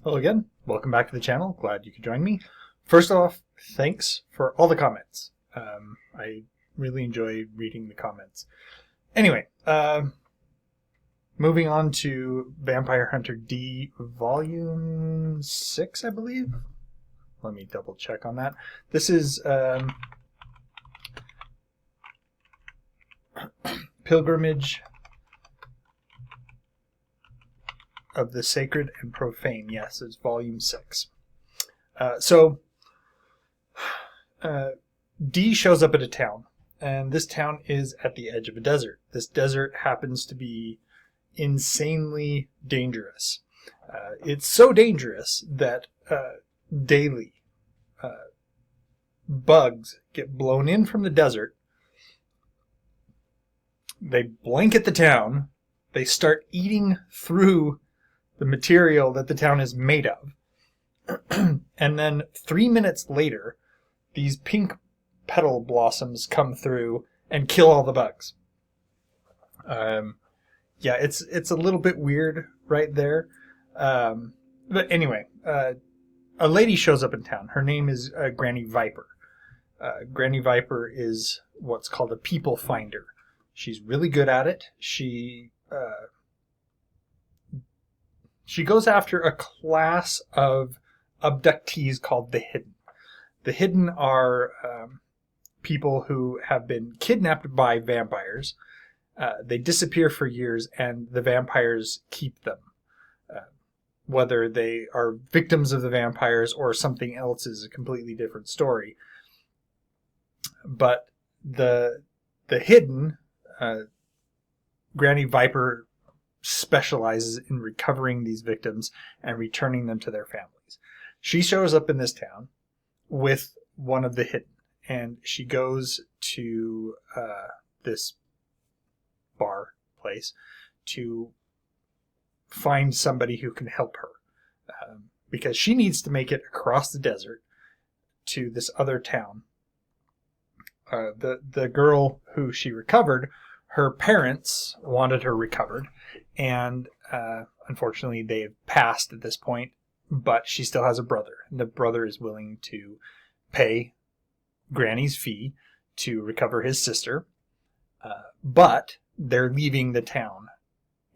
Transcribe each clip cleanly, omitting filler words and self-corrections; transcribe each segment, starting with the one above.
Hello again. Welcome back to the channel. Glad you could join me. First off, thanks for all the comments. I really enjoy reading the comments. Anyway, moving on to Vampire Hunter D Volume 6, I believe. Let me double check on that. This is Pilgrimage of the Sacred and Profane. Yes, it's Volume 6. D shows up at a town, and this town is at the edge of a desert. This desert happens to be insanely dangerous. It's so dangerous that daily bugs get blown in from the desert. They blanket the town. They start eating through the material that the town is made of. And then 3 minutes later, these pink petal blossoms come through and kill all the bugs. Yeah, it's a little bit weird right there. But anyway, a lady shows up in town. Her name is Granny Viper. Granny Viper is what's called a people finder. She's really good at it. She goes after a class of abductees called the Hidden. The Hidden are people who have been kidnapped by vampires. They disappear for years, and the vampires keep them. Whether they are victims of the vampires or something else is a completely different story. But the Hidden, Granny Viper specializes in recovering these victims and returning them to their families. She shows up in this town with one of the Hidden, and she goes to this bar place to find somebody who can help her, because she needs to make it across the desert to this other town. The girl who she recovered, her parents wanted her recovered, and unfortunately they have passed at this point, but she still has a brother. And the brother is willing to pay Granny's fee to recover his sister, but they're leaving the town.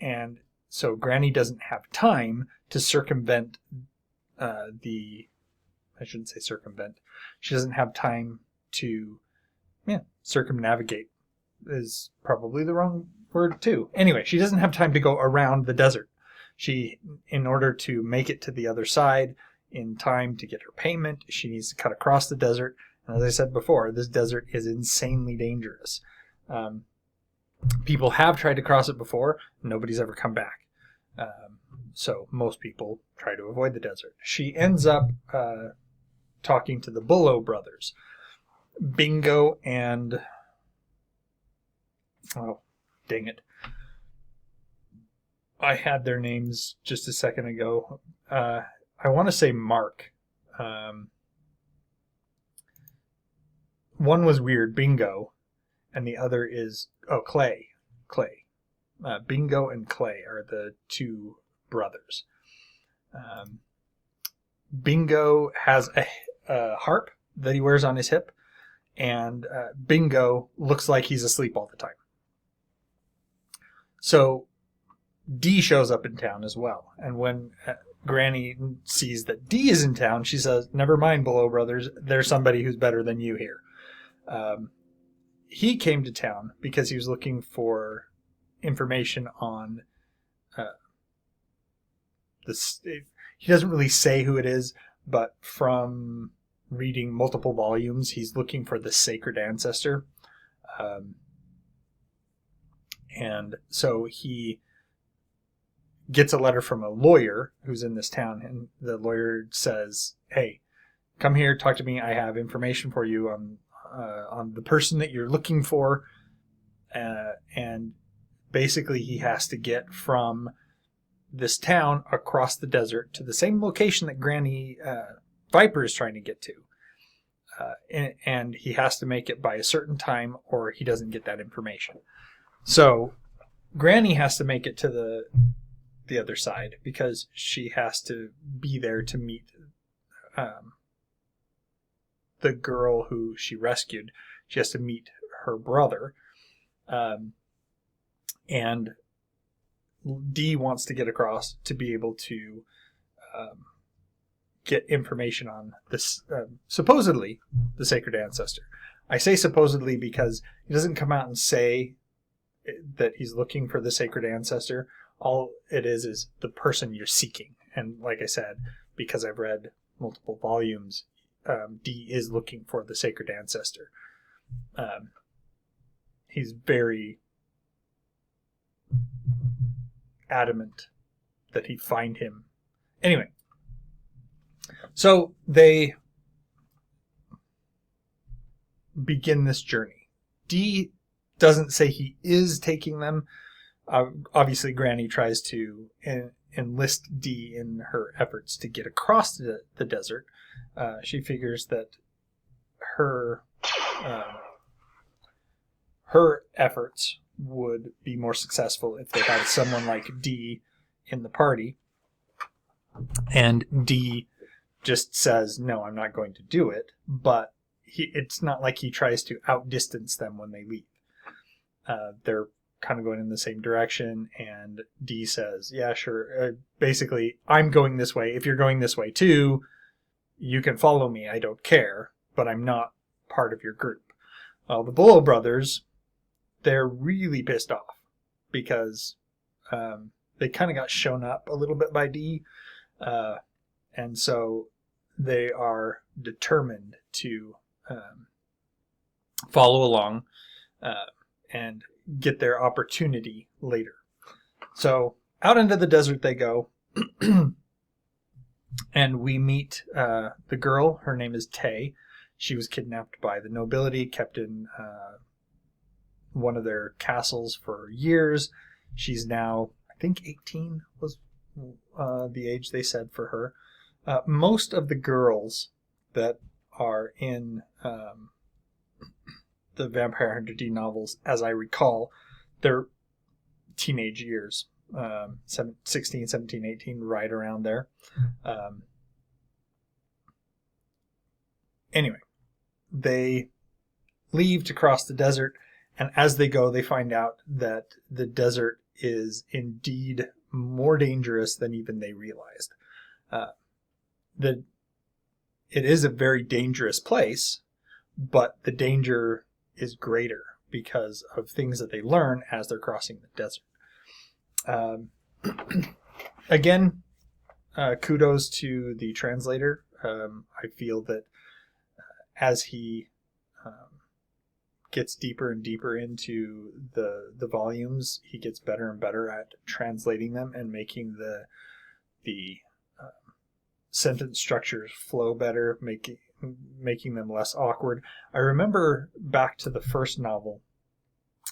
And so Granny doesn't have time to circumvent I shouldn't say circumvent. She doesn't have time to circumnavigate is probably the wrong word too. Anyway, she doesn't have time to go around the desert. In order to make it to the other side in time to get her payment, she needs to cut across the desert. And as I said before, this desert is insanely dangerous. People have tried to cross it before. Nobody's ever come back. So most people try to avoid the desert. She ends up talking to the Bullough brothers, Bingo and... oh, dang it. I had their names just a second ago. I want to say Mark. One was weird, Bingo, and the other is Clay. Bingo and Clay are the two brothers. Bingo has a harp that he wears on his hip, and Bingo looks like he's asleep all the time. So D shows up in town as well, and when Granny sees that D is in town, she says, "Never mind, Bullough brothers, there's somebody who's better than you here." He came to town because he was looking for information on this. He doesn't really say who it is, but from reading multiple volumes, he's looking for the sacred ancestor. And so he gets a letter from a lawyer who's in this town, and the lawyer says, "Hey, come here, talk to me. I have information for you on the person that you're looking for." And basically he has to get from this town across the desert to the same location that Granny Viper is trying to get to. And he has to make it by a certain time or he doesn't get that information. So Granny has to make it to the other side because she has to be there to meet the girl who she rescued. She has to meet her brother. And Dee wants to get across to be able to get information on this, supposedly, the sacred ancestor. I say supposedly because he doesn't come out and say that he's looking for the sacred ancestor. All it is the person you're seeking. And like I said, because I've read multiple volumes, Dee is looking for the sacred ancestor. He's very adamant that he find him. Anyway, so they begin this journey. Dee doesn't say he is taking them. Obviously, Granny tries to enlist Dee in her efforts to get across the desert. She figures that her efforts would be more successful if they had someone like Dee in the party. And Dee just says, no, I'm not going to do it. But it's not like he tries to outdistance them when they leave. They're kind of going in the same direction, and Dee says, yeah, sure. Basically, I'm going this way. If you're going this way too, you can follow me. I don't care, but I'm not part of your group. Well, the Bullough brothers, they're really pissed off because they kind of got shown up a little bit by Dee, and so they are determined to follow along and get their opportunity later. So out into the desert they go, and we meet the girl. Her name is Tay. She was kidnapped by the nobility, kept in one of their castles for years. She's now, I think 18 was the age they said for her. Most of the girls that are in the Vampire Hunter D novels, as I recall, they're teenage years. 16, 17, 18, right around there. Anyway, they leave to cross the desert, and as they go, they find out that the desert is indeed more dangerous than even they realized. It is a very dangerous place, but the danger is greater because of things that they learn as they're crossing the desert. Again, kudos to the translator. I feel that as he gets deeper and deeper into the volumes, he gets better and better at translating them and making the sentence structures flow better, making them less awkward. I remember back to the first novel,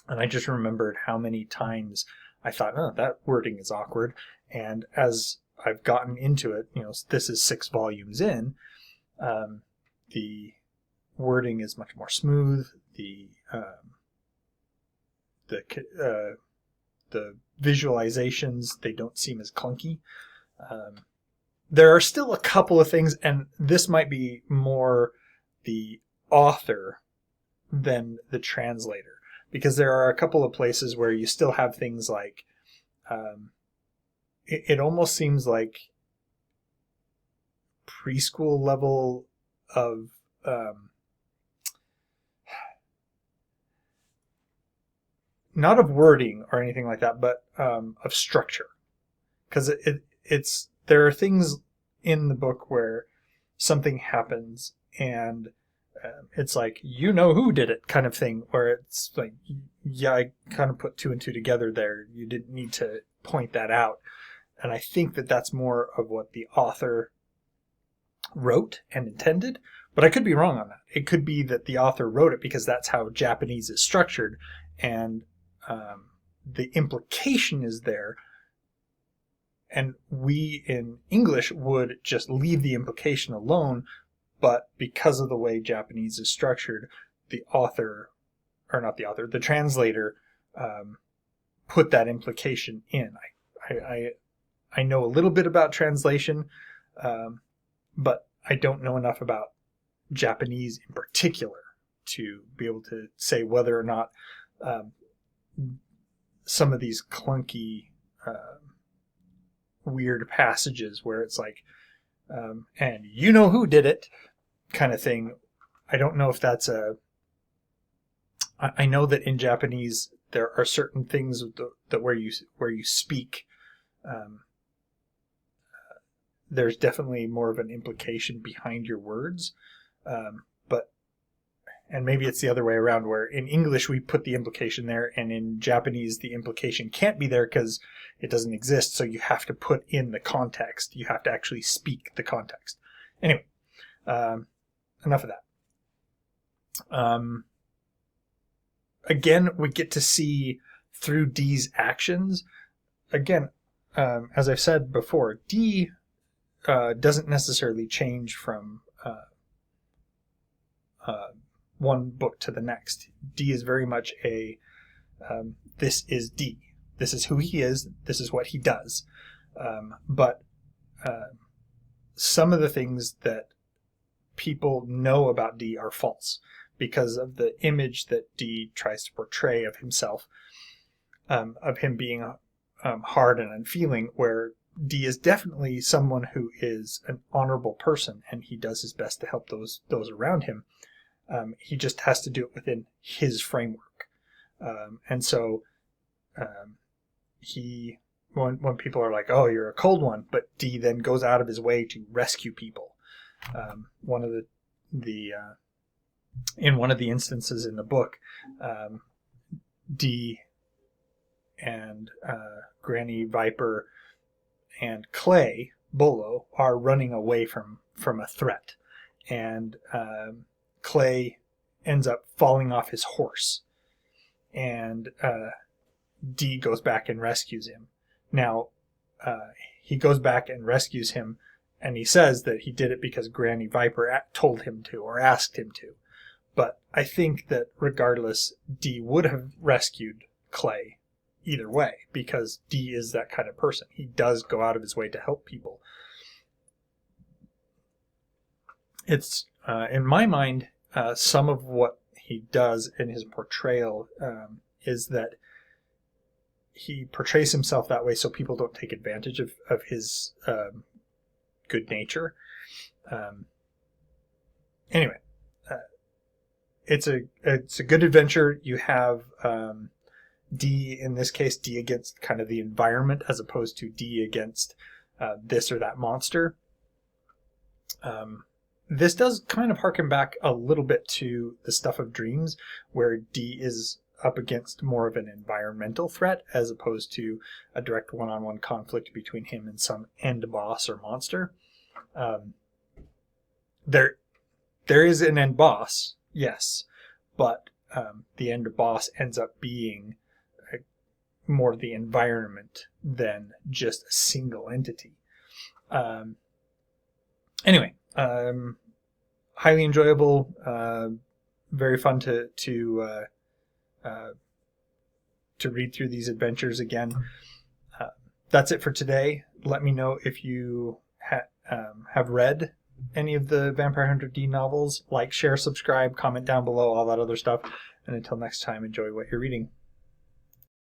and I just remembered how many times I thought, oh, that wording is awkward. And as I've gotten into it, this is 6 volumes in, the wording is much more smooth. The visualizations, they don't seem as clunky. There are still a couple of things, and this might be more the author than the translator, because there are a couple of places where you still have things like, it almost seems like preschool level of not of wording or anything like that, but of structure, because it's there are things in the book where something happens and it's like, who did it kind of thing, where it's like, yeah, I kind of put 2 and 2 together there. You didn't need to point that out. And I think that that's more of what the author wrote and intended, but I could be wrong on that. It could be that the author wrote it because that's how Japanese is structured, and the implication is there, and we in English would just leave the implication alone, but because of the way Japanese is structured, the translator put that implication in. I know a little bit about translation, but I don't know enough about Japanese in particular to be able to say whether or not some of these clunky, weird passages where it's like, and you know who did it kind of thing. I don't know if that's I know that in Japanese there are certain things that where you speak, there's definitely more of an implication behind your words, and maybe it's the other way around, where in English we put the implication there, and in Japanese the implication can't be there because it doesn't exist, so you have to put in the context. You have to actually speak the context. Anyway, enough of that. Again, we get to see through Dee's actions. Again, as I've said before, Dee doesn't necessarily change from one book to the next. Dee is very much this is Dee. This is who he is. This is what he does. But some of the things that people know about Dee are false because of the image that Dee tries to portray of himself, of him being hard and unfeeling, where Dee is definitely someone who is an honorable person and he does his best to help those around him. He just has to do it within his framework. And so when people are like, oh, you're a cold one, but Dee then goes out of his way to rescue people. One of in one of the instances in the book, Dee and Granny Viper and Clay Bolo are running away from a threat, and Clay ends up falling off his horse, and Dee goes back and rescues him. Now, he goes back and rescues him, and he says that he did it because Granny Viper told him to or asked him to. But I think that regardless, Dee would have rescued Clay either way, because Dee is that kind of person. He does go out of his way to help people. It's, in my mind, some of what he does in his portrayal is that he portrays himself that way so people don't take advantage of his good nature. Anyway, it's a good adventure. You have Dee, in this case, Dee against kind of the environment as opposed to Dee against this or that monster. This does kind of harken back a little bit to the Stuff of Dreams, where Dee is up against more of an environmental threat as opposed to a direct one-on-one conflict between him and some end boss or monster. There is an end boss, yes, but the end boss ends up being more the environment than just a single entity. Anyway, highly enjoyable, very fun to read through these adventures again. That's it for today. Let me know if you have read any of the Vampire Hunter D novels. Like, share, subscribe, comment down below, all that other stuff. And until next time, enjoy what you're reading.